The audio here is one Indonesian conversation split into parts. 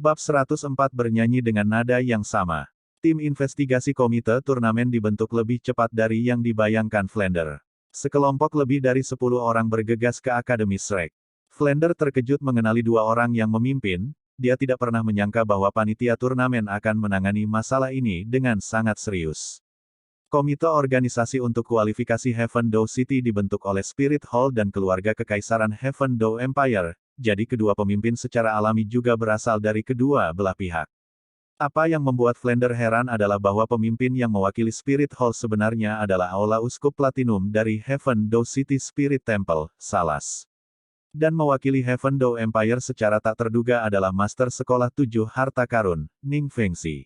Bab 104 bernyanyi dengan nada yang sama. Tim investigasi komite turnamen dibentuk lebih cepat dari yang dibayangkan Flander. Sekelompok lebih dari 10 orang bergegas ke Akademi Shrek. Flander terkejut mengenali dua orang yang memimpin, dia tidak pernah menyangka bahwa panitia turnamen akan menangani masalah ini dengan sangat serius. Komite organisasi untuk kualifikasi Heaven Dow City dibentuk oleh Spirit Hall dan keluarga kekaisaran Heaven Dow Empire, jadi kedua pemimpin secara alami juga berasal dari kedua belah pihak. Apa yang membuat Flander heran adalah bahwa pemimpin yang mewakili Spirit Hall sebenarnya adalah Aula Uskup Platinum dari Heaven Dow City Spirit Temple, Salas. Dan mewakili Heaven Dow Empire secara tak terduga adalah Master Sekolah 7 Harta Karun, Ning Fengzi.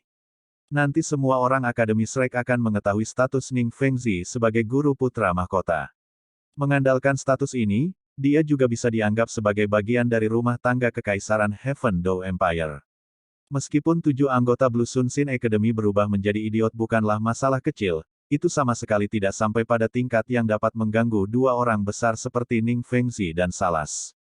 Nanti semua orang Akademi Shrek akan mengetahui status Ning Fengzi sebagai guru putra mahkota. Mengandalkan status ini, dia juga bisa dianggap sebagai bagian dari rumah tangga kekaisaran Heaven Dow Empire. Meskipun 7 anggota Blue Sun Sin Academy berubah menjadi idiot bukanlah masalah kecil, itu sama sekali tidak sampai pada tingkat yang dapat mengganggu dua orang besar seperti Ning Fengzi dan Salas.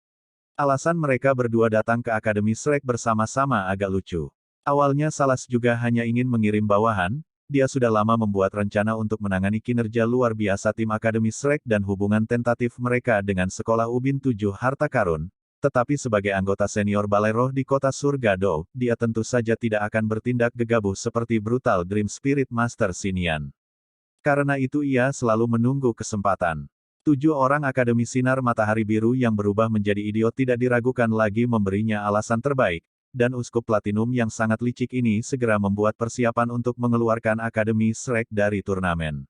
Alasan mereka berdua datang ke Akademi Shrek bersama-sama agak lucu. Awalnya Salas juga hanya ingin mengirim bawahan, dia sudah lama membuat rencana untuk menangani kinerja luar biasa tim Akademi Shrek dan hubungan tentatif mereka dengan Sekolah Ubin 7 Harta Karun. Tetapi sebagai anggota senior Balai Roh di kota Surga Dow, dia tentu saja tidak akan bertindak gegabah seperti brutal Dream Spirit Master Sinian. Karena itu ia selalu menunggu kesempatan. 7 orang Akademi Sinar Matahari Biru yang berubah menjadi idiot tidak diragukan lagi memberinya alasan terbaik, dan Uskup Platinum yang sangat licik ini segera membuat persiapan untuk mengeluarkan Akademi Shrek dari turnamen.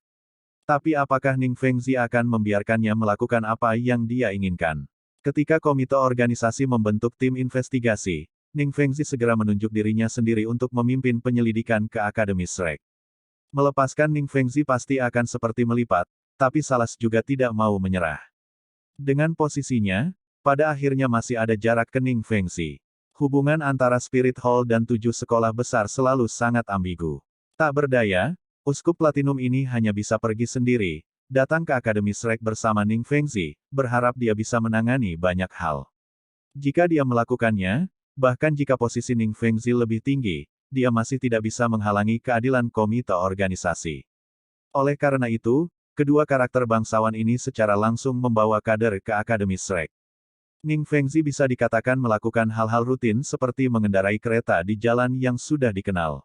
Tapi apakah Ning Fengzi akan membiarkannya melakukan apa yang dia inginkan? Ketika komite organisasi membentuk tim investigasi, Ning Fengzi segera menunjuk dirinya sendiri untuk memimpin penyelidikan ke Akademi Shrek. Melepaskan Ning Fengzi pasti akan seperti melipat, tapi Salas juga tidak mau menyerah. Dengan posisinya, pada akhirnya masih ada jarak ke Ning Fengzi. Hubungan antara Spirit Hall dan 7 sekolah besar selalu sangat ambigu. Tak berdaya, Uskup Platinum ini hanya bisa pergi sendiri, datang ke Akademi Shrek bersama Ning Fengzi, berharap dia bisa menangani banyak hal. Jika dia melakukannya, bahkan jika posisi Ning Fengzi lebih tinggi, dia masih tidak bisa menghalangi keadilan komite organisasi. Oleh karena itu, kedua karakter bangsawan ini secara langsung membawa kader ke Akademi Shrek. Ning Fengzi bisa dikatakan melakukan hal-hal rutin seperti mengendarai kereta di jalan yang sudah dikenal.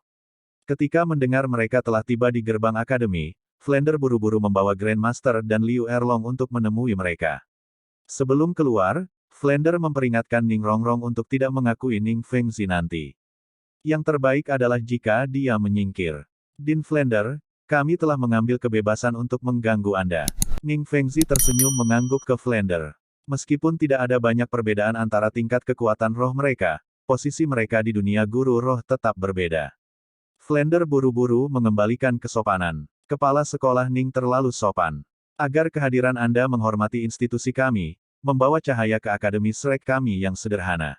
Ketika mendengar mereka telah tiba di gerbang akademi, Flander buru-buru membawa Grandmaster dan Liu Erlong untuk menemui mereka. Sebelum keluar, Flander memperingatkan Ning Rongrong untuk tidak mengakui Ning Fengzi nanti. Yang terbaik adalah jika dia menyingkir. Din Flander, kami telah mengambil kebebasan untuk mengganggu Anda. Ning Fengzi tersenyum mengangguk ke Flander. Meskipun tidak ada banyak perbedaan antara tingkat kekuatan roh mereka, posisi mereka di dunia guru roh tetap berbeda. Flander buru-buru mengembalikan kesopanan. Kepala sekolah Ning terlalu sopan. Agar kehadiran Anda menghormati institusi kami, membawa cahaya ke Akademi Shrek kami yang sederhana.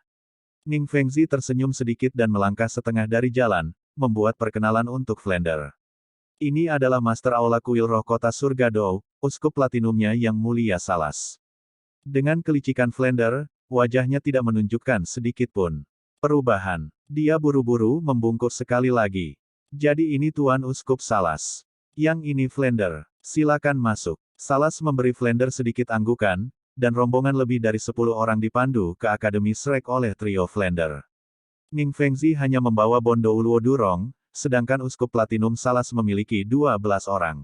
Ning Fengzi tersenyum sedikit dan melangkah setengah dari jalan, membuat perkenalan untuk Flander. Ini adalah Master Aula Kuil Roh Kota Surga Dow, Uskup Platinumnya yang mulia Salas. Dengan kelicikan Flander, wajahnya tidak menunjukkan sedikit pun perubahan. Dia buru-buru membungkuk sekali lagi. Jadi ini Tuan Uskup Salas. Yang ini Flander. Silakan masuk. Salas memberi Flander sedikit anggukan, dan rombongan lebih dari 10 orang dipandu ke Akademi Shrek oleh trio Flander. Ning Fengzi hanya membawa Bondo Ulwo Durong, sedangkan Uskup Platinum Salas memiliki 12 orang.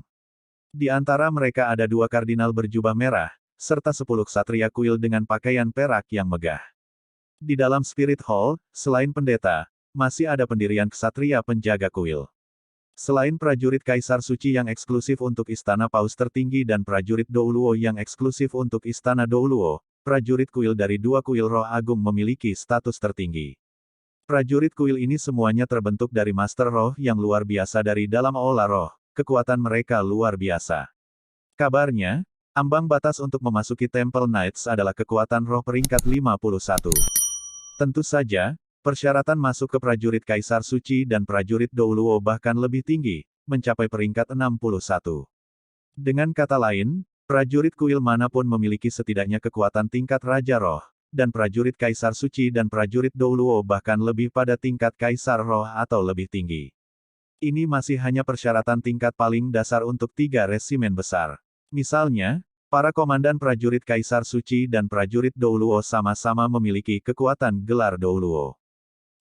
Di antara mereka ada 2 kardinal berjubah merah, serta 10 ksatria kuil dengan pakaian perak yang megah. Di dalam Spirit Hall, selain pendeta, masih ada pendirian ksatria penjaga kuil. Selain prajurit Kaisar Suci yang eksklusif untuk Istana Paus tertinggi dan prajurit Douluo yang eksklusif untuk Istana Douluo, prajurit kuil dari 2 kuil roh agung memiliki status tertinggi. Prajurit kuil ini semuanya terbentuk dari Master Roh yang luar biasa dari dalam Aula Roh, kekuatan mereka luar biasa. Kabarnya, ambang batas untuk memasuki Temple Knights adalah kekuatan roh peringkat 51. Tentu saja, persyaratan masuk ke prajurit Kaisar Suci dan prajurit Douluo bahkan lebih tinggi, mencapai peringkat 61. Dengan kata lain, prajurit kuil manapun memiliki setidaknya kekuatan tingkat Raja Roh, dan prajurit Kaisar Suci dan prajurit Douluo bahkan lebih pada tingkat Kaisar Roh atau lebih tinggi. Ini masih hanya persyaratan tingkat paling dasar untuk 3 resimen besar. Misalnya, para komandan prajurit Kaisar Suci dan prajurit Douluo sama-sama memiliki kekuatan gelar Douluo.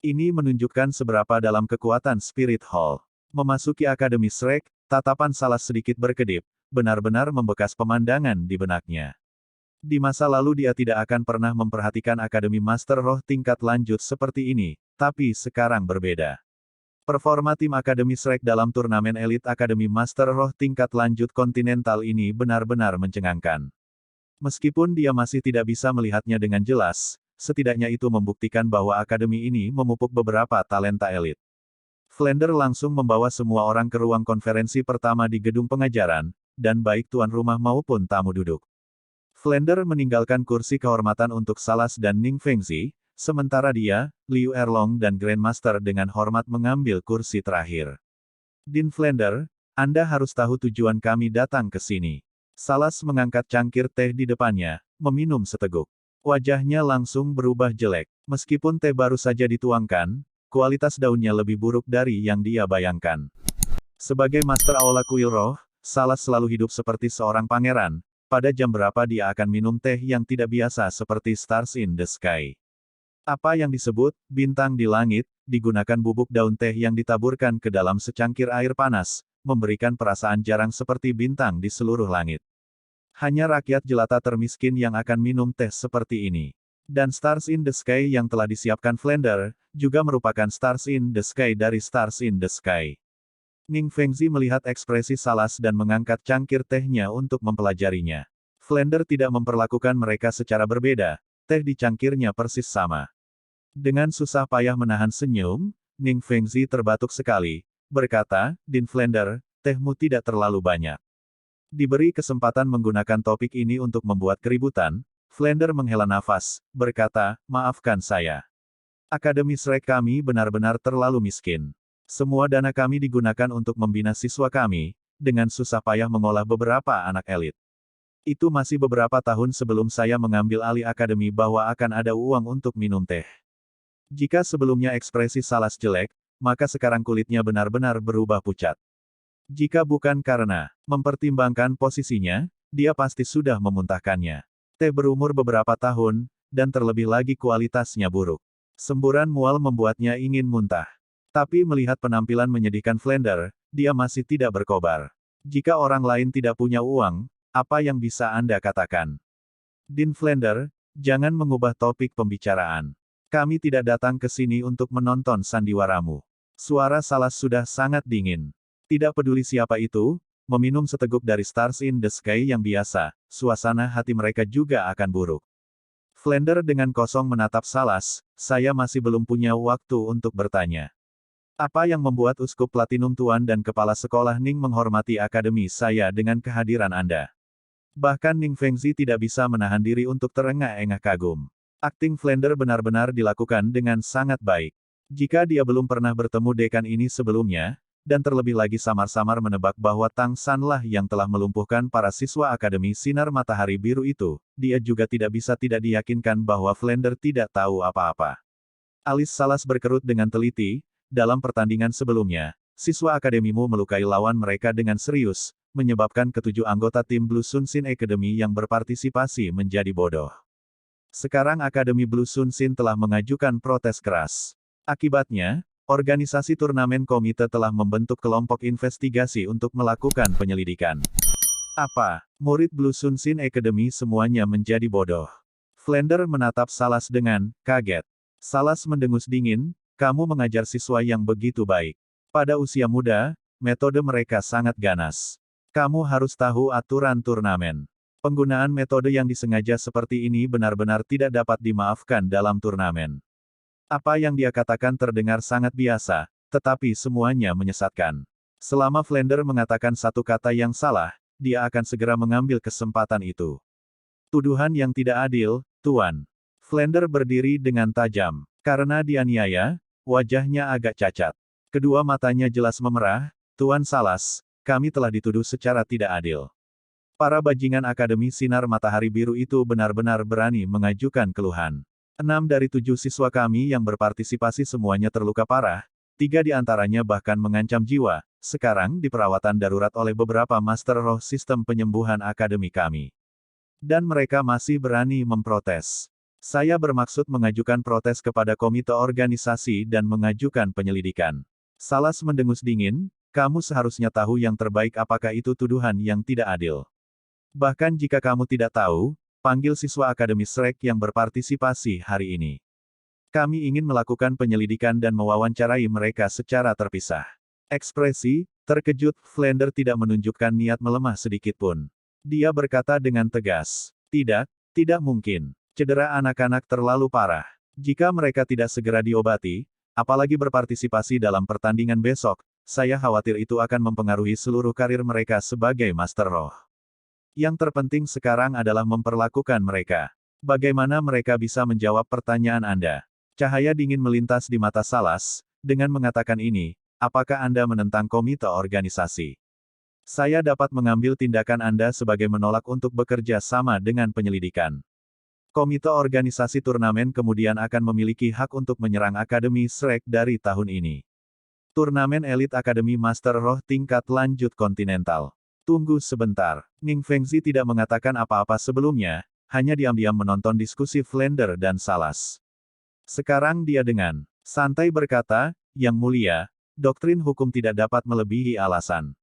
Ini menunjukkan seberapa dalam kekuatan Spirit Hall. Memasuki Akademi Shrek, tatapan Salas sedikit berkedip, benar-benar membekas pemandangan di benaknya. Di masa lalu dia tidak akan pernah memperhatikan Akademi Master Roh tingkat lanjut seperti ini, tapi sekarang berbeda. Performa tim Akademi Shrek dalam turnamen elit Akademi Master Roh tingkat lanjut kontinental ini benar-benar mencengangkan. Meskipun dia masih tidak bisa melihatnya dengan jelas, setidaknya itu membuktikan bahwa akademi ini memupuk beberapa talenta elit. Flander langsung membawa semua orang ke ruang konferensi pertama di gedung pengajaran, dan baik tuan rumah maupun tamu duduk. Flander meninggalkan kursi kehormatan untuk Salas dan Ning Fengzi, sementara dia, Liu Erlong dan Grandmaster dengan hormat mengambil kursi terakhir. Din Flander, Anda harus tahu tujuan kami datang ke sini. Salas mengangkat cangkir teh di depannya, meminum seteguk. Wajahnya langsung berubah jelek. Meskipun teh baru saja dituangkan, kualitas daunnya lebih buruk dari yang dia bayangkan. Sebagai Master Aula Kuil Roh, Salas selalu hidup seperti seorang pangeran. Pada jam berapa dia akan minum teh yang tidak biasa seperti Stars in the Sky. Apa yang disebut bintang di langit, digunakan bubuk daun teh yang ditaburkan ke dalam secangkir air panas, memberikan perasaan jarang seperti bintang di seluruh langit. Hanya rakyat jelata termiskin yang akan minum teh seperti ini. Dan Stars in the Sky yang telah disiapkan Flander, juga merupakan Stars in the Sky dari Stars in the Sky. Ning Fengzi melihat ekspresi Salas dan mengangkat cangkir tehnya untuk mempelajarinya. Flander tidak memperlakukan mereka secara berbeda, teh di cangkirnya persis sama. Dengan susah payah menahan senyum, Ning Fengzi terbatuk sekali, berkata, Din Flander, tehmu tidak terlalu banyak. Diberi kesempatan menggunakan topik ini untuk membuat keributan, Flander menghela nafas, berkata, maafkan saya. Akademi Shrek kami benar-benar terlalu miskin. Semua dana kami digunakan untuk membina siswa kami, dengan susah payah mengolah beberapa anak elit. Itu masih beberapa tahun sebelum saya mengambil alih akademi bahwa akan ada uang untuk minum teh. Jika sebelumnya ekspresi Salas jelek, maka sekarang kulitnya benar-benar berubah pucat. Jika bukan karena mempertimbangkan posisinya, dia pasti sudah memuntahkannya. Teh berumur beberapa tahun, dan terlebih lagi kualitasnya buruk. Semburan mual membuatnya ingin muntah. Tapi melihat penampilan menyedihkan Flander, dia masih tidak berkobar. Jika orang lain tidak punya uang, apa yang bisa Anda katakan? Din Flander, jangan mengubah topik pembicaraan. Kami tidak datang ke sini untuk menonton sandiwaramu. Suara Salas sudah sangat dingin. Tidak peduli siapa itu, meminum seteguk dari Stars in the Sky yang biasa, suasana hati mereka juga akan buruk. Flander dengan kosong menatap Salas, saya masih belum punya waktu untuk bertanya. Apa yang membuat Uskup Platinum Tuan dan Kepala Sekolah Ning menghormati akademi saya dengan kehadiran Anda? Bahkan Ning Fengzi tidak bisa menahan diri untuk terengah-engah kagum. Akting Flander benar-benar dilakukan dengan sangat baik. Jika dia belum pernah bertemu dekan ini sebelumnya, dan terlebih lagi samar-samar menebak bahwa Tang San lah yang telah melumpuhkan para siswa Akademi Sinar Matahari Biru itu, dia juga tidak bisa tidak diyakinkan bahwa Flander tidak tahu apa-apa. Alis Salas berkerut dengan teliti. Dalam pertandingan sebelumnya, siswa akademimu melukai lawan mereka dengan serius, menyebabkan ketujuh anggota tim Blue Sun Sin Academy yang berpartisipasi menjadi bodoh. Sekarang Akademi Blue Sun Sin telah mengajukan protes keras. Akibatnya, organisasi turnamen komite telah membentuk kelompok investigasi untuk melakukan penyelidikan. Apa? Murid Blue Sun Sin Academy semuanya menjadi bodoh. Flander menatap Salas dengan kaget. Salas mendengus dingin, kamu mengajar siswa yang begitu baik. Pada usia muda, metode mereka sangat ganas. Kamu harus tahu aturan turnamen. Penggunaan metode yang disengaja seperti ini benar-benar tidak dapat dimaafkan dalam turnamen. Apa yang dia katakan terdengar sangat biasa, tetapi semuanya menyesatkan. Selama Flander mengatakan satu kata yang salah, dia akan segera mengambil kesempatan itu. Tuduhan yang tidak adil, Tuan. Flander berdiri dengan tajam. Karena dianiaya, wajahnya agak cacat. Kedua matanya jelas memerah, Tuan Salas, kami telah dituduh secara tidak adil. Para bajingan Akademi Sinar Matahari Biru itu benar-benar berani mengajukan keluhan. 6 dari 7 siswa kami yang berpartisipasi semuanya terluka parah, 3 di antaranya bahkan mengancam jiwa, sekarang di perawatan darurat oleh beberapa Master Roh sistem penyembuhan akademi kami. Dan mereka masih berani memprotes. Saya bermaksud mengajukan protes kepada komite organisasi dan mengajukan penyelidikan. Salas mendengus dingin, kamu seharusnya tahu yang terbaik apakah itu tuduhan yang tidak adil. Bahkan jika kamu tidak tahu, panggil siswa Akademi Shrek yang berpartisipasi hari ini. Kami ingin melakukan penyelidikan dan mewawancarai mereka secara terpisah. Ekspresi terkejut Flander tidak menunjukkan niat melemah sedikitpun. Dia berkata dengan tegas, tidak mungkin. Cedera anak-anak terlalu parah. Jika mereka tidak segera diobati, apalagi berpartisipasi dalam pertandingan besok, saya khawatir itu akan mempengaruhi seluruh karir mereka sebagai Master Roh. Yang terpenting sekarang adalah memperlakukan mereka. Bagaimana mereka bisa menjawab pertanyaan Anda? Cahaya dingin melintas di mata Salas, dengan mengatakan ini, apakah Anda menentang komite organisasi? Saya dapat mengambil tindakan Anda sebagai menolak untuk bekerja sama dengan penyelidikan. Komite organisasi turnamen kemudian akan memiliki hak untuk menyerang Akademi Shrek dari tahun ini. Turnamen elit Akademi Master Roh tingkat lanjut kontinental. Tunggu sebentar. Ning Fengzi tidak mengatakan apa-apa sebelumnya, hanya diam-diam menonton diskusi Flander dan Salas. Sekarang dia dengan santai berkata, Yang Mulia, doktrin hukum tidak dapat melebihi alasan.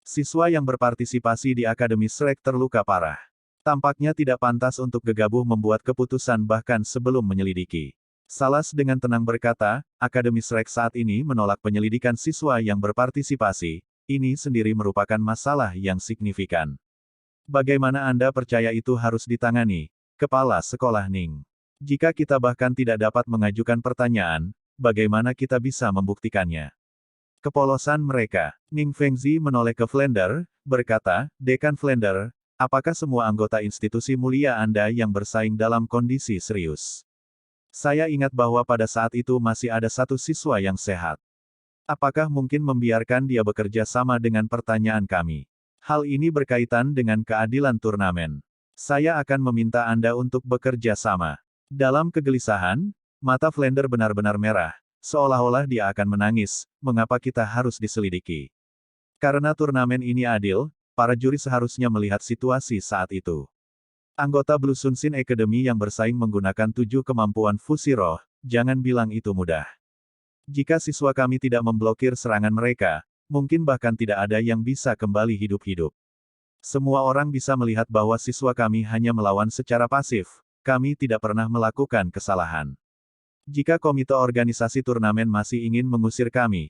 Siswa yang berpartisipasi di Akademi Shrek terluka parah. Tampaknya tidak pantas untuk gegabah membuat keputusan bahkan sebelum menyelidiki. Salas dengan tenang berkata, Akademi Shrek saat ini menolak penyelidikan siswa yang berpartisipasi. Ini sendiri merupakan masalah yang signifikan. Bagaimana Anda percaya itu harus ditangani, Kepala Sekolah Ning? Jika kita bahkan tidak dapat mengajukan pertanyaan, bagaimana kita bisa membuktikannya? Kepolosan mereka. Ning Fengzi menoleh ke Flander, berkata, Dekan Flander, apakah semua anggota institusi mulia Anda yang bersaing dalam kondisi serius? Saya ingat bahwa pada saat itu masih ada satu siswa yang sehat. Apakah mungkin membiarkan dia bekerja sama dengan pertanyaan kami? Hal ini berkaitan dengan keadilan turnamen. Saya akan meminta Anda untuk bekerja sama. Dalam kegelisahan, mata Flander benar-benar merah, seolah-olah dia akan menangis, mengapa kita harus diselidiki? Karena turnamen ini adil, para juri seharusnya melihat situasi saat itu. Anggota Blue Sun Sin Academy yang bersaing menggunakan 7 kemampuan fusi roh, jangan bilang itu mudah. Jika siswa kami tidak memblokir serangan mereka, mungkin bahkan tidak ada yang bisa kembali hidup-hidup. Semua orang bisa melihat bahwa siswa kami hanya melawan secara pasif, kami tidak pernah melakukan kesalahan. Jika komite organisasi turnamen masih ingin mengusir kami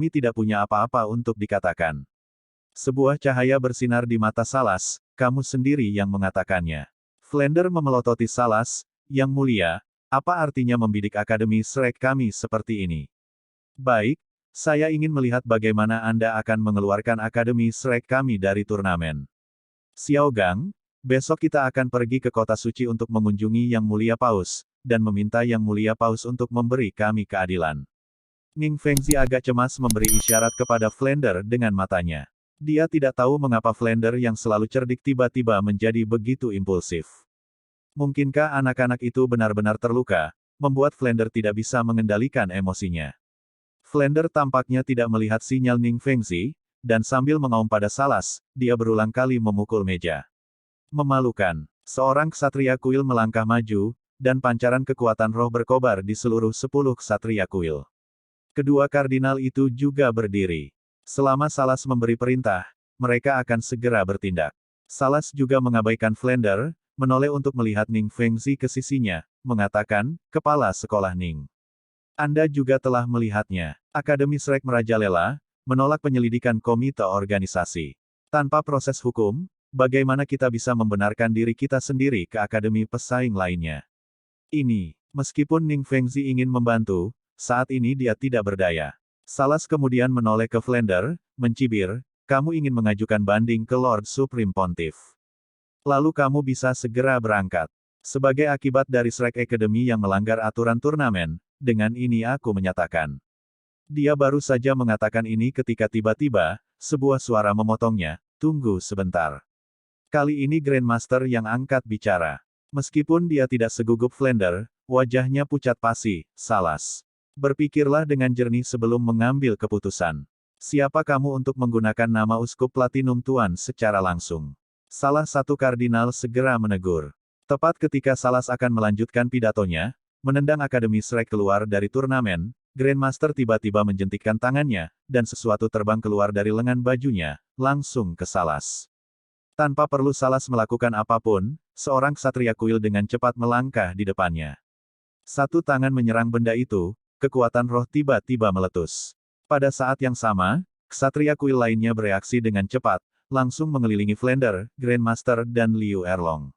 tidak punya apa-apa untuk dikatakan. Sebuah cahaya bersinar di mata Salas, kamu sendiri yang mengatakannya. Flander memelototi Salas, Yang Mulia, apa artinya membidik Akademi Shrek kami seperti ini? Baik, saya ingin melihat bagaimana Anda akan mengeluarkan Akademi Shrek kami dari turnamen. Xiao Gang, besok kita akan pergi ke kota suci untuk mengunjungi Yang Mulia Paus, dan meminta Yang Mulia Paus untuk memberi kami keadilan. Ning Fengzi agak cemas memberi isyarat kepada Flander dengan matanya. Dia tidak tahu mengapa Flander yang selalu cerdik tiba-tiba menjadi begitu impulsif. Mungkinkah anak-anak itu benar-benar terluka, membuat Flander tidak bisa mengendalikan emosinya. Flander tampaknya tidak melihat sinyal Ning Fengzi, dan sambil mengaum pada Salas, dia berulang kali memukul meja. Memalukan. Seorang ksatria kuil melangkah maju, dan pancaran kekuatan roh berkobar di seluruh 10 ksatria kuil. Kedua kardinal itu juga berdiri. Selama Salas memberi perintah, mereka akan segera bertindak. Salas juga mengabaikan Flander, menoleh untuk melihat Ning Fengzi ke sisinya, mengatakan, Kepala Sekolah Ning. Anda juga telah melihatnya. Akademi Shrek merajalela, menolak penyelidikan komite organisasi. Tanpa proses hukum, bagaimana kita bisa membenarkan diri kita sendiri ke akademi pesaing lainnya? Ini, meskipun Ning Fengzi ingin membantu, saat ini dia tidak berdaya. Salas kemudian menoleh ke Flander, mencibir, kamu ingin mengajukan banding ke Lord Supreme Pontiff. Lalu kamu bisa segera berangkat. Sebagai akibat dari Shrek Academy yang melanggar aturan turnamen, dengan ini aku menyatakan. Dia baru saja mengatakan ini ketika tiba-tiba, sebuah suara memotongnya, tunggu sebentar. Kali ini Grandmaster yang angkat bicara. Meskipun dia tidak segugup Flander, wajahnya pucat pasi. Salas. Berpikirlah dengan jernih sebelum mengambil keputusan. Siapa kamu untuk menggunakan nama Uskup Platinum Tuan secara langsung? Salah satu kardinal segera menegur. Tepat ketika Salas akan melanjutkan pidatonya, menendang Akademi Shrek keluar dari turnamen, Grandmaster tiba-tiba menjentikkan tangannya, dan sesuatu terbang keluar dari lengan bajunya, langsung ke Salas. Tanpa perlu Salas melakukan apapun, seorang ksatria kuil dengan cepat melangkah di depannya. Satu tangan menyerang benda itu, kekuatan roh tiba-tiba meletus. Pada saat yang sama, ksatria kuil lainnya bereaksi dengan cepat, langsung mengelilingi Flander, Grandmaster dan Liu Erlong.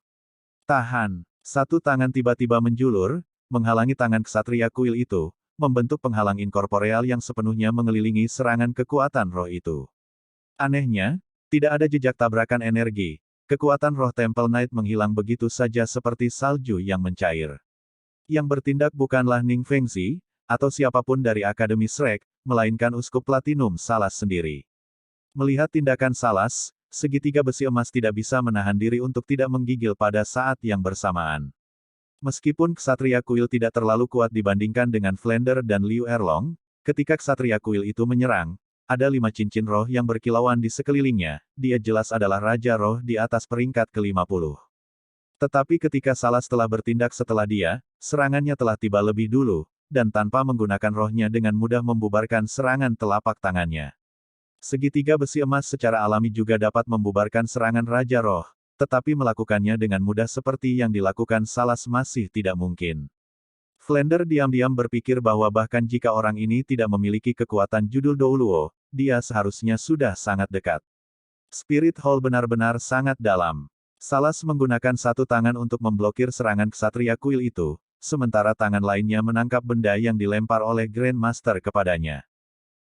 Tahan! Satu tangan tiba-tiba menjulur, menghalangi tangan ksatria kuil itu, membentuk penghalang inkorporeal yang sepenuhnya mengelilingi serangan kekuatan roh itu. Anehnya, tidak ada jejak tabrakan energi. Kekuatan roh Temple Knight menghilang begitu saja seperti salju yang mencair. Yang bertindak bukanlah Ning Fengzi, atau siapapun dari Akademi Shrek, melainkan Uskup Platinum Salas sendiri. Melihat tindakan Salas, segitiga besi emas tidak bisa menahan diri untuk tidak menggigil pada saat yang bersamaan. Meskipun ksatria kuil tidak terlalu kuat dibandingkan dengan Flander dan Liu Erlong, ketika ksatria kuil itu menyerang, ada 5 cincin roh yang berkilauan di sekelilingnya, dia jelas adalah Raja Roh di atas peringkat ke-50. Tetapi ketika Salas telah bertindak setelah dia, serangannya telah tiba lebih dulu, dan tanpa menggunakan rohnya dengan mudah membubarkan serangan telapak tangannya. Segitiga besi emas secara alami juga dapat membubarkan serangan Raja Roh, tetapi melakukannya dengan mudah seperti yang dilakukan Salas masih tidak mungkin. Flander diam-diam berpikir bahwa bahkan jika orang ini tidak memiliki kekuatan judul Douluo, dia seharusnya sudah sangat dekat. Spirit Hall benar-benar sangat dalam. Salas menggunakan satu tangan untuk memblokir serangan ksatria kuil itu, sementara tangan lainnya menangkap benda yang dilempar oleh Grandmaster kepadanya.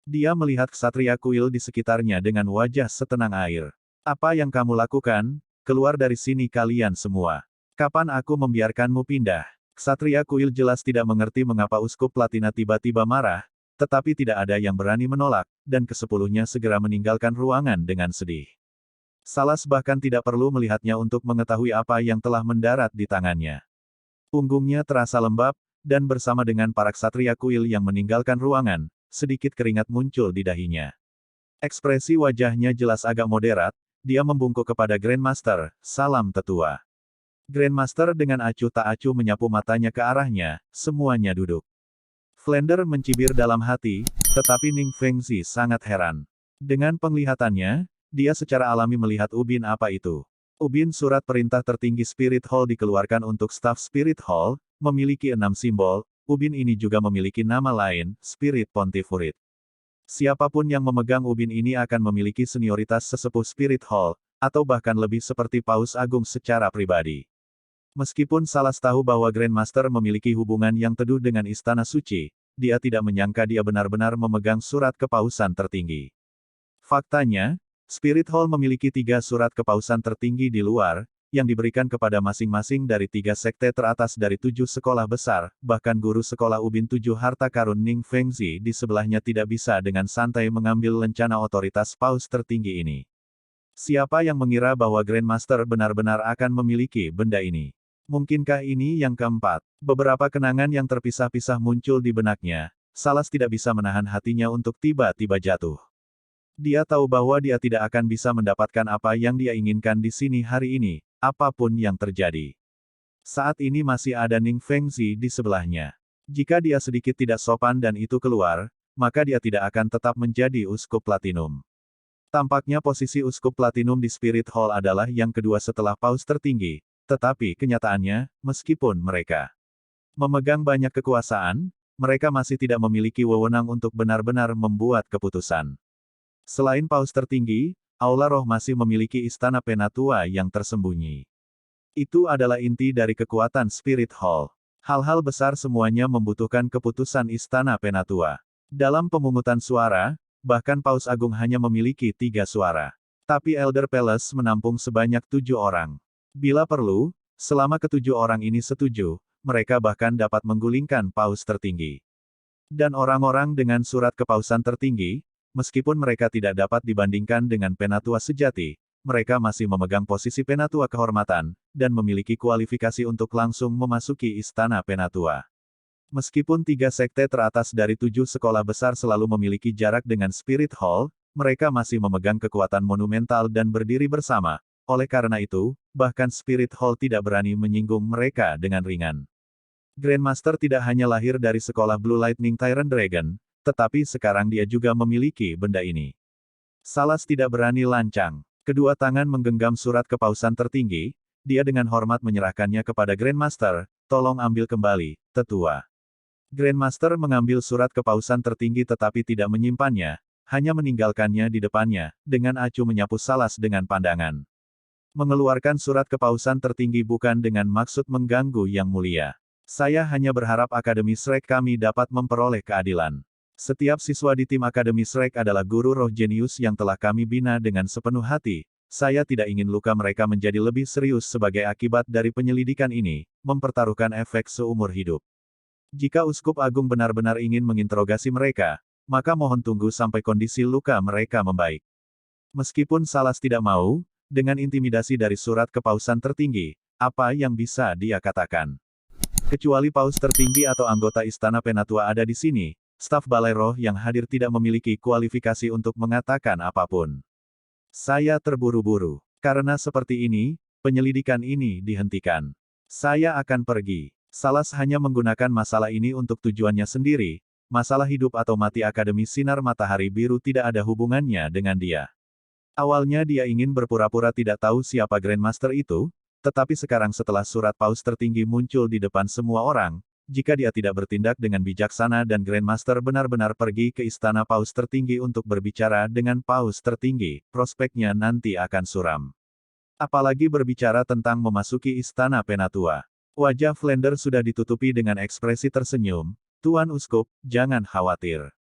Dia melihat ksatria kuil di sekitarnya dengan wajah setenang air. Apa yang kamu lakukan? Keluar dari sini kalian semua. Kapan aku membiarkanmu pindah? Ksatria kuil jelas tidak mengerti mengapa Uskup Platina tiba-tiba marah, tetapi tidak ada yang berani menolak, dan kesepuluhnya segera meninggalkan ruangan dengan sedih. Salas bahkan tidak perlu melihatnya untuk mengetahui apa yang telah mendarat di tangannya. Punggungnya terasa lembab, dan bersama dengan para ksatria kuil yang meninggalkan ruangan, sedikit keringat muncul di dahinya. Ekspresi wajahnya jelas agak moderat, dia membungkuk kepada Grandmaster, salam tetua. Grandmaster dengan acuh tak acuh menyapu matanya ke arahnya, semuanya duduk. Flander mencibir dalam hati, tetapi Ning Fengzi sangat heran. Dengan penglihatannya, dia secara alami melihat ubin apa itu. Ubin surat perintah tertinggi Spirit Hall dikeluarkan untuk staf Spirit Hall, memiliki 6 simbol, ubin ini juga memiliki nama lain, Spirit Pontifurit. Siapapun yang memegang ubin ini akan memiliki senioritas sesepuh Spirit Hall, atau bahkan lebih seperti Paus Agung secara pribadi. Meskipun Salas tahu bahwa Grandmaster memiliki hubungan yang teduh dengan Istana Suci, dia tidak menyangka dia benar-benar memegang surat kepausan tertinggi. Faktanya, Spirit Hall memiliki 3 surat kepausan tertinggi di luar, yang diberikan kepada masing-masing dari 3 sekte teratas dari 7 sekolah besar, bahkan guru sekolah ubin 7 harta karun Ning Fengzi di sebelahnya tidak bisa dengan santai mengambil lencana otoritas paus tertinggi ini. Siapa yang mengira bahwa Grandmaster benar-benar akan memiliki benda ini? Mungkinkah ini yang keempat? Beberapa kenangan yang terpisah-pisah muncul di benaknya, Salas tidak bisa menahan hatinya untuk tiba-tiba jatuh. Dia tahu bahwa dia tidak akan bisa mendapatkan apa yang dia inginkan di sini hari ini, apapun yang terjadi. Saat ini masih ada Ning Fengzi di sebelahnya. Jika dia sedikit tidak sopan dan itu keluar, maka dia tidak akan tetap menjadi Uskup Platinum. Tampaknya posisi Uskup Platinum di Spirit Hall adalah yang kedua setelah Paus tertinggi, tetapi kenyataannya, meskipun mereka memegang banyak kekuasaan, mereka masih tidak memiliki wewenang untuk benar-benar membuat keputusan. Selain Paus tertinggi, Aula Roh masih memiliki Istana Penatua yang tersembunyi. Itu adalah inti dari kekuatan Spirit Hall. Hal-hal besar semuanya membutuhkan keputusan Istana Penatua. Dalam pemungutan suara, bahkan Paus Agung hanya memiliki 3 suara. Tapi Elder Palace menampung sebanyak 7 orang. Bila perlu, selama ke-7 orang ini setuju, mereka bahkan dapat menggulingkan Paus tertinggi. Dan orang-orang dengan surat kepausan tertinggi, meskipun mereka tidak dapat dibandingkan dengan penatua sejati, mereka masih memegang posisi Penatua Kehormatan, dan memiliki kualifikasi untuk langsung memasuki Istana Penatua. Meskipun 3 sekte teratas dari 7 sekolah besar selalu memiliki jarak dengan Spirit Hall, mereka masih memegang kekuatan monumental dan berdiri bersama. Oleh karena itu, bahkan Spirit Hall tidak berani menyinggung mereka dengan ringan. Grandmaster tidak hanya lahir dari sekolah Blue Lightning Tyrant Dragon, tetapi sekarang dia juga memiliki benda ini. Salas tidak berani lancang. Kedua tangan menggenggam surat kepausan tertinggi, dia dengan hormat menyerahkannya kepada Grandmaster, tolong ambil kembali, tetua. Grandmaster mengambil surat kepausan tertinggi tetapi tidak menyimpannya, hanya meninggalkannya di depannya, dengan acuh menyapu Salas dengan pandangan. Mengeluarkan surat kepausan tertinggi bukan dengan maksud mengganggu yang mulia. Saya hanya berharap Akademi Shrek kami dapat memperoleh keadilan. Setiap siswa di tim Akademi Shrek adalah guru roh jenius yang telah kami bina dengan sepenuh hati. Saya tidak ingin luka mereka menjadi lebih serius sebagai akibat dari penyelidikan ini, mempertaruhkan efek seumur hidup. Jika Uskup Agung benar-benar ingin menginterogasi mereka, maka mohon tunggu sampai kondisi luka mereka membaik. Meskipun Salas tidak mau, dengan intimidasi dari surat kepausan tertinggi, apa yang bisa dia katakan? Kecuali paus tertinggi atau anggota Istana Penatua ada di sini, staf Balai Roh yang hadir tidak memiliki kualifikasi untuk mengatakan apapun. Saya terburu-buru. Karena seperti ini, penyelidikan ini dihentikan. Saya akan pergi. Salas hanya menggunakan masalah ini untuk tujuannya sendiri. Masalah hidup atau mati Akademi Sinar Matahari Biru tidak ada hubungannya dengan dia. Awalnya dia ingin berpura-pura tidak tahu siapa Grandmaster itu, tetapi sekarang setelah surat paus tertinggi muncul di depan semua orang, jika dia tidak bertindak dengan bijaksana dan Grandmaster benar-benar pergi ke Istana Paus Tertinggi untuk berbicara dengan Paus Tertinggi, prospeknya nanti akan suram. Apalagi berbicara tentang memasuki Istana Penatua. Wajah Flander sudah ditutupi dengan ekspresi tersenyum, Tuan Uskup, jangan khawatir.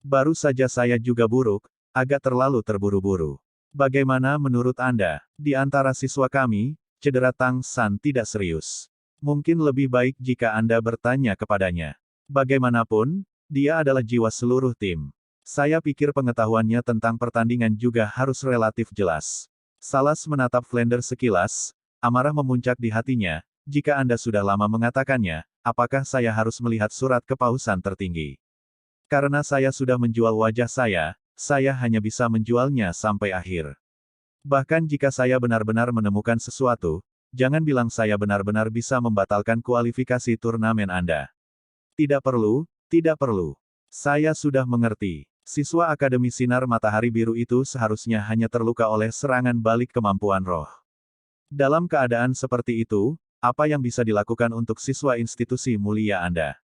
Baru saja saya juga buruk, agak terlalu terburu-buru. Bagaimana menurut Anda, di antara siswa kami, cedera Tang San tidak serius? Mungkin lebih baik jika Anda bertanya kepadanya. Bagaimanapun, dia adalah jiwa seluruh tim. Saya pikir pengetahuannya tentang pertandingan juga harus relatif jelas. Salas menatap Flander sekilas, amarah memuncak di hatinya, jika Anda sudah lama mengatakannya, apakah saya harus melihat surat kepausan tertinggi? Karena saya sudah menjual wajah saya hanya bisa menjualnya sampai akhir. Bahkan jika saya benar-benar menemukan sesuatu, jangan bilang saya benar-benar bisa membatalkan kualifikasi turnamen Anda. Tidak perlu, tidak perlu. Saya sudah mengerti. Siswa Akademi Sinar Matahari Biru itu seharusnya hanya terluka oleh serangan balik kemampuan roh. Dalam keadaan seperti itu, apa yang bisa dilakukan untuk siswa institusi mulia Anda?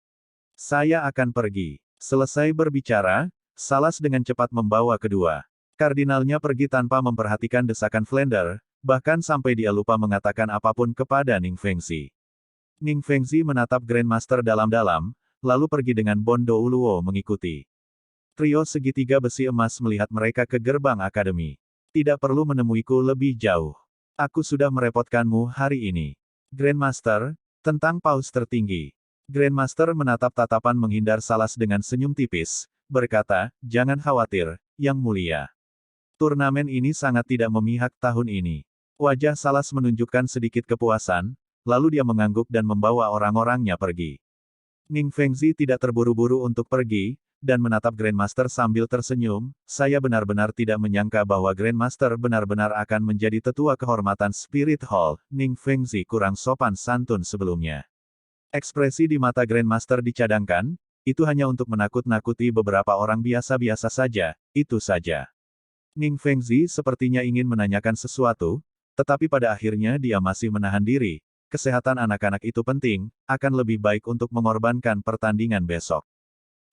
Saya akan pergi. Selesai berbicara, Salas dengan cepat membawa kedua kardinalnya pergi tanpa memperhatikan desakan Flander, bahkan sampai dia lupa mengatakan apapun kepada Ning Fengzi. Ning Fengzi menatap Grandmaster dalam-dalam, lalu pergi dengan Bondo Uluo mengikuti. Trio segitiga besi emas melihat mereka ke gerbang akademi. Tidak perlu menemuiku lebih jauh. Aku sudah merepotkanmu hari ini. Grandmaster, tentang paus tertinggi. Grandmaster menatap tatapan menghindar Salas dengan senyum tipis, berkata, jangan khawatir, Yang Mulia. Turnamen ini sangat tidak memihak tahun ini. Wajah Salas menunjukkan sedikit kepuasan, lalu dia mengangguk dan membawa orang-orangnya pergi. Ning Fengzi tidak terburu-buru untuk pergi, dan menatap Grandmaster sambil tersenyum, saya benar-benar tidak menyangka bahwa Grandmaster benar-benar akan menjadi tetua kehormatan Spirit Hall, Ning Fengzi kurang sopan santun sebelumnya. Ekspresi di mata Grandmaster dicadangkan, itu hanya untuk menakut-nakuti beberapa orang biasa-biasa saja, itu saja. Ning Fengzi sepertinya ingin menanyakan sesuatu, tetapi pada akhirnya dia masih menahan diri. Kesehatan anak-anak itu penting, akan lebih baik untuk mengorbankan pertandingan besok.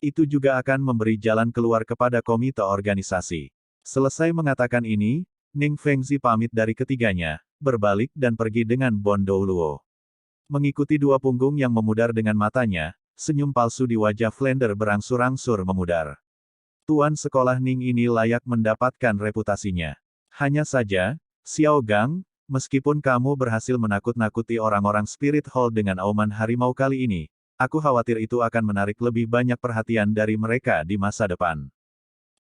Itu juga akan memberi jalan keluar kepada komite organisasi. Selesai mengatakan ini, Ning Fengzi pamit dari ketiganya, berbalik dan pergi dengan Bondo Luo. Mengikuti dua punggung yang memudar dengan matanya, senyum palsu di wajah Flander berangsur-angsur memudar. Tuan sekolah Ning ini layak mendapatkan reputasinya. Hanya saja, Xiao Gang, meskipun kamu berhasil menakut-nakuti orang-orang Spirit Hall dengan auman harimau kali ini, aku khawatir itu akan menarik lebih banyak perhatian dari mereka di masa depan.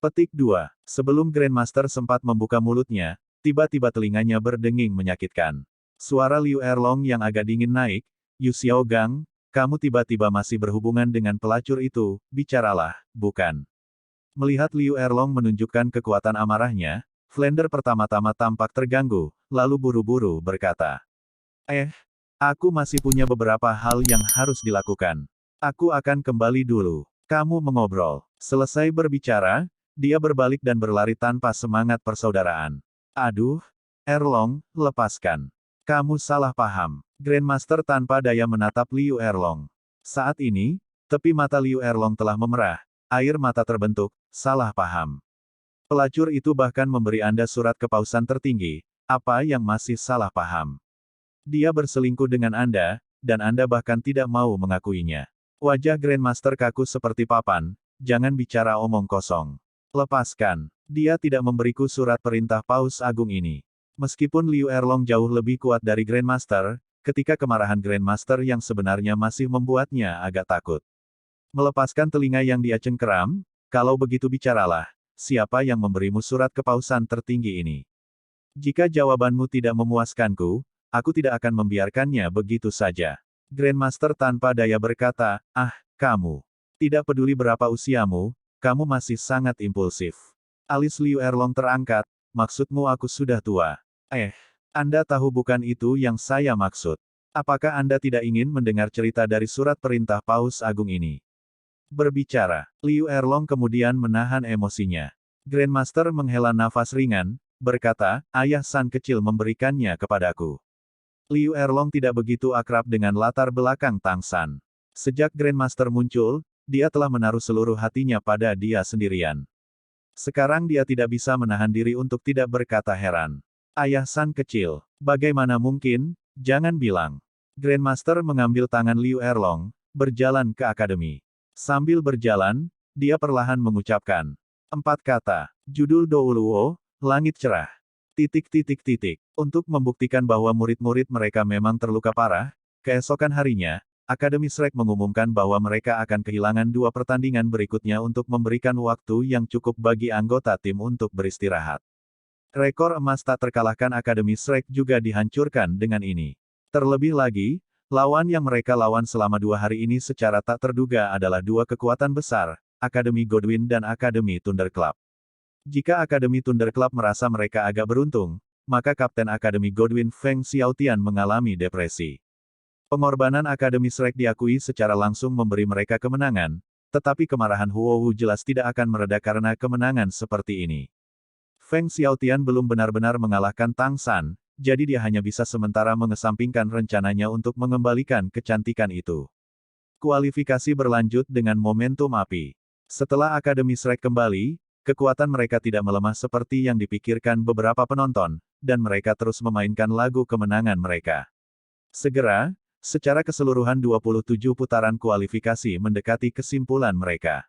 Petik 2. Sebelum Grandmaster sempat membuka mulutnya, Tiba-tiba telinganya berdenging menyakitkan. Suara Liu Erlong yang agak dingin naik, Yu Xiaogang, kamu tiba-tiba masih berhubungan dengan pelacur itu, bicaralah, bukan? Melihat Liu Erlong menunjukkan kekuatan amarahnya, Flander pertama-tama tampak terganggu, lalu buru-buru berkata. Aku masih punya beberapa hal yang harus dilakukan. Aku akan kembali dulu. Kamu mengobrol. Selesai berbicara, dia berbalik dan berlari tanpa semangat persaudaraan. Aduh, Erlong, lepaskan. Kamu salah paham. Grandmaster tanpa daya menatap Liu Erlong. Saat ini, tepi mata Liu Erlong telah memerah, air mata terbentuk, salah paham. Pelacur itu bahkan memberi Anda surat kepausan tertinggi, apa yang masih salah paham? Dia berselingkuh dengan Anda, dan Anda bahkan tidak mau mengakuinya. Wajah Grandmaster kaku seperti papan, jangan bicara omong kosong. Lepaskan. Dia tidak memberiku surat perintah Paus Agung ini. Meskipun Liu Erlong jauh lebih kuat dari Grandmaster, ketika kemarahan Grandmaster yang sebenarnya masih membuatnya agak takut. Melepaskan telinga yang dia cengkeram, kalau begitu bicaralah, siapa yang memberimu surat kepausan tertinggi ini? Jika jawabanmu tidak memuaskanku, aku tidak akan membiarkannya begitu saja. Grandmaster tanpa daya berkata, kamu. Tidak peduli berapa usiamu, kamu masih sangat impulsif. Alis Liu Erlong terangkat, maksudmu aku sudah tua. Anda tahu bukan itu yang saya maksud. Apakah Anda tidak ingin mendengar cerita dari surat perintah Paus Agung ini? Berbicara, Liu Erlong kemudian menahan emosinya. Grandmaster menghela nafas ringan, berkata, Ayah San kecil memberikannya kepadaku. Liu Erlong tidak begitu akrab dengan latar belakang Tang San. Sejak Grandmaster muncul, dia telah menaruh seluruh hatinya pada dia sendirian. Sekarang dia tidak bisa menahan diri untuk tidak berkata heran. Ayah San kecil, bagaimana mungkin? Jangan bilang. Grandmaster mengambil tangan Liu Erlong, berjalan ke akademi. Sambil berjalan, dia perlahan mengucapkan 4 kata. Judul Douluo, Langit Cerah. Untuk membuktikan bahwa murid-murid mereka memang terluka parah, keesokan harinya, Akademi Shrek mengumumkan bahwa mereka akan kehilangan 2 pertandingan berikutnya untuk memberikan waktu yang cukup bagi anggota tim untuk beristirahat. Rekor emas tak terkalahkan Akademi Shrek juga dihancurkan dengan ini. Terlebih lagi, lawan yang mereka lawan selama 2 hari ini secara tak terduga adalah 2 kekuatan besar, Akademi Godwin dan Akademi Thunder Club. Jika Akademi Thunder Club merasa mereka agak beruntung, maka Kapten Akademi Godwin Feng Xiaotian mengalami depresi. Pengorbanan Akademi Shrek diakui secara langsung memberi mereka kemenangan, tetapi kemarahan Huowu jelas tidak akan mereda karena kemenangan seperti ini. Feng Xiaotian belum benar-benar mengalahkan Tang San, jadi dia hanya bisa sementara mengesampingkan rencananya untuk mengembalikan kecantikan itu. Kualifikasi berlanjut dengan momentum api. Setelah Akademi Shrek kembali, kekuatan mereka tidak melemah seperti yang dipikirkan beberapa penonton, dan mereka terus memainkan lagu kemenangan mereka. Segera, secara keseluruhan 27 putaran kualifikasi mendekati kesimpulan mereka.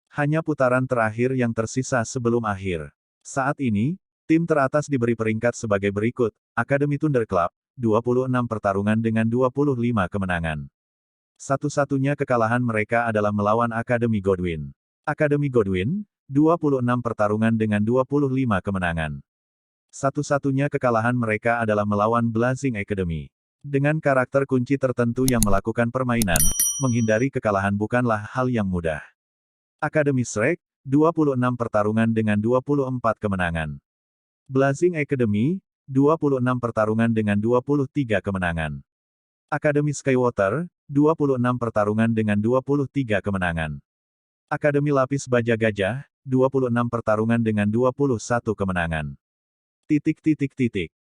Hanya putaran terakhir yang tersisa sebelum akhir. Saat ini, tim teratas diberi peringkat sebagai berikut, Akademi Thunder Club, 26 pertarungan dengan 25 kemenangan. Satu-satunya kekalahan mereka adalah melawan Akademi Godwin. Akademi Godwin, 26 pertarungan dengan 25 kemenangan. Satu-satunya kekalahan mereka adalah melawan Blazing Academy. Dengan karakter kunci tertentu yang melakukan permainan, menghindari kekalahan bukanlah hal yang mudah. Akademi Shrek, 26 pertarungan dengan 24 kemenangan. Blazing Academy, 26 pertarungan dengan 23 kemenangan. Akademi Skywater, 26 pertarungan dengan 23 kemenangan. Akademi Lapis Baja Gajah, 26 pertarungan dengan 21 kemenangan.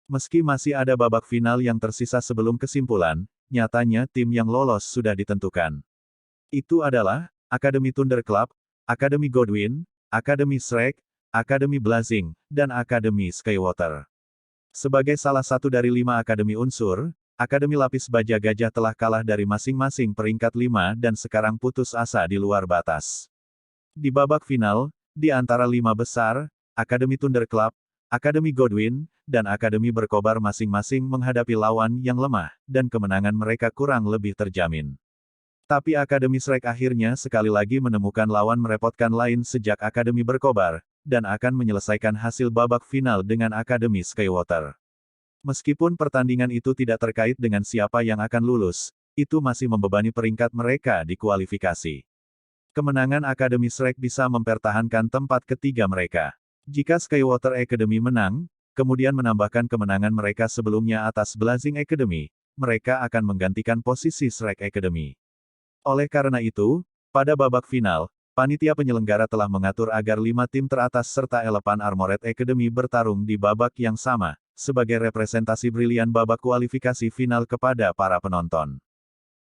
Meski masih ada babak final yang tersisa sebelum kesimpulan, nyatanya tim yang lolos sudah ditentukan. Itu adalah, Akademi Thunder Club, Akademi Godwin, Akademi Shrek, Akademi Blazing, dan Akademi Skywater. Sebagai salah satu dari 5 akademi unsur, Akademi Lapis Baja Gajah telah kalah dari masing-masing peringkat 5 dan sekarang putus asa di luar batas. Di babak final, di antara 5 besar, Akademi Thunder Club, Akademi Godwin, dan Akademi Berkobar masing-masing menghadapi lawan yang lemah, dan kemenangan mereka kurang lebih terjamin. Tapi Akademi Shrek akhirnya sekali lagi menemukan lawan merepotkan lain sejak Akademi Berkobar, dan akan menyelesaikan hasil babak final dengan Akademi Skywater. Meskipun pertandingan itu tidak terkait dengan siapa yang akan lulus, itu masih membebani peringkat mereka di kualifikasi. Kemenangan Akademi Shrek bisa mempertahankan tempat ketiga mereka. Jika Skywater Academy menang, kemudian menambahkan kemenangan mereka sebelumnya atas Blazing Academy, mereka akan menggantikan posisi Shrek Academy. Oleh karena itu, pada babak final, panitia penyelenggara telah mengatur agar 5 tim teratas serta Elephant Armored Academy bertarung di babak yang sama, sebagai representasi brilian babak kualifikasi final kepada para penonton.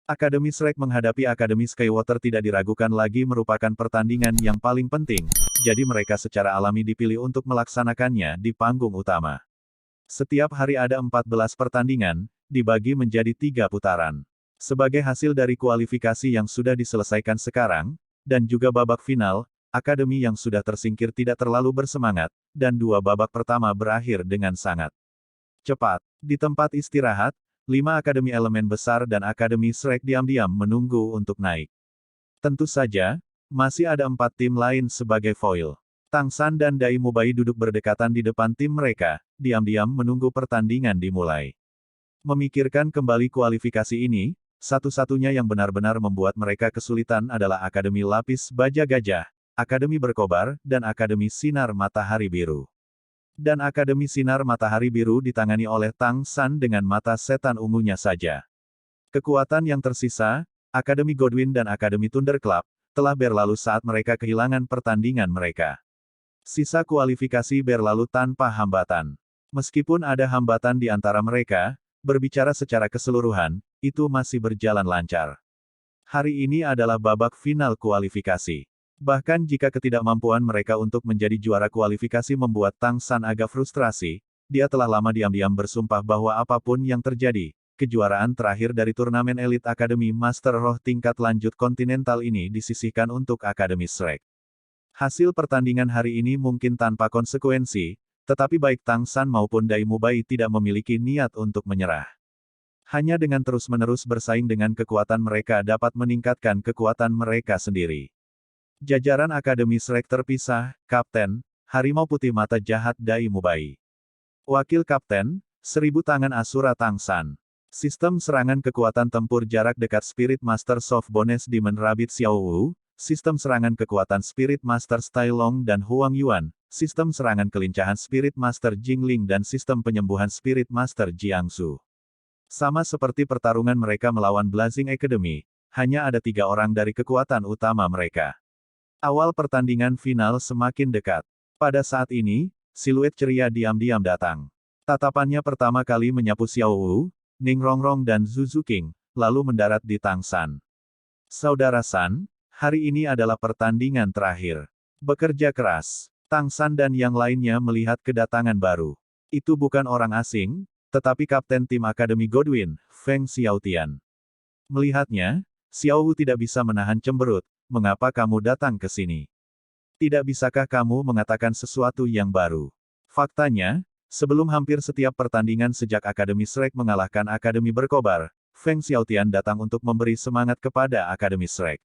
Akademi Shrek menghadapi Akademi Skywater tidak diragukan lagi merupakan pertandingan yang paling penting, jadi mereka secara alami dipilih untuk melaksanakannya di panggung utama. Setiap hari ada 14 pertandingan, dibagi menjadi 3 putaran. Sebagai hasil dari kualifikasi yang sudah diselesaikan sekarang, dan juga babak final, Akademi yang sudah tersingkir tidak terlalu bersemangat, dan 2 babak pertama berakhir dengan sangat cepat. Di tempat istirahat, 5 akademi elemen besar dan Akademi Shrek diam-diam menunggu untuk naik. Tentu saja, masih ada 4 tim lain sebagai foil. Tang San dan Dai Mubai duduk berdekatan di depan tim mereka, diam-diam menunggu pertandingan dimulai. Memikirkan kembali kualifikasi ini, satu-satunya yang benar-benar membuat mereka kesulitan adalah Akademi Lapis Baja Gajah, Akademi Berkobar, dan Akademi Sinar Matahari Biru. Dan Akademi Sinar Matahari Biru ditangani oleh Tang San dengan mata setan ungunya saja. Kekuatan yang tersisa, Akademi Godwin dan Akademi Thunderclap, telah berlalu saat mereka kehilangan pertandingan mereka. Sisa kualifikasi berlalu tanpa hambatan. Meskipun ada hambatan di antara mereka, berbicara secara keseluruhan, itu masih berjalan lancar. Hari ini adalah babak final kualifikasi. Bahkan jika ketidakmampuan mereka untuk menjadi juara kualifikasi membuat Tang San agak frustrasi, dia telah lama diam-diam bersumpah bahwa apapun yang terjadi, kejuaraan terakhir dari turnamen elit Akademi Master Roh tingkat lanjut kontinental ini disisihkan untuk Akademi Shrek. Hasil pertandingan hari ini mungkin tanpa konsekuensi, tetapi baik Tang San maupun Dai Mubai tidak memiliki niat untuk menyerah. Hanya dengan terus-menerus bersaing dengan kekuatan mereka dapat meningkatkan kekuatan mereka sendiri. Jajaran Akademi Shrek terpisah, Kapten, Harimau Putih Mata Jahat Dai Mubai. Wakil Kapten, 1000 Tangan Asura Tang San. Sistem serangan kekuatan tempur jarak dekat Spirit Master Soft Bonus Demon Rabbit Xiao Wu, Sistem serangan kekuatan Spirit Master Tai Long dan Huang Yuan, Sistem serangan kelincahan Spirit Master Jingling dan Sistem penyembuhan Spirit Master Jiangsu. Sama seperti pertarungan mereka melawan Blazing Academy, hanya ada 3 orang dari kekuatan utama mereka. Awal pertandingan final semakin dekat. Pada saat ini, siluet ceria diam-diam datang. Tatapannya pertama kali menyapu Xiao Wu, Ning Rongrong dan Zuzu King, lalu mendarat di Tang San. Saudara San, hari ini adalah pertandingan terakhir. Bekerja keras. Tang San dan yang lainnya melihat kedatangan baru. Itu bukan orang asing, tetapi kapten tim Akademi Godwin, Feng Xiaotian. Melihatnya, Xiao Wu tidak bisa menahan cemberut. Mengapa kamu datang ke sini? Tidak bisakah kamu mengatakan sesuatu yang baru? Faktanya, sebelum hampir setiap pertandingan sejak Akademi Shrek mengalahkan Akademi Berkobar, Feng Xiaotian datang untuk memberi semangat kepada Akademi Shrek.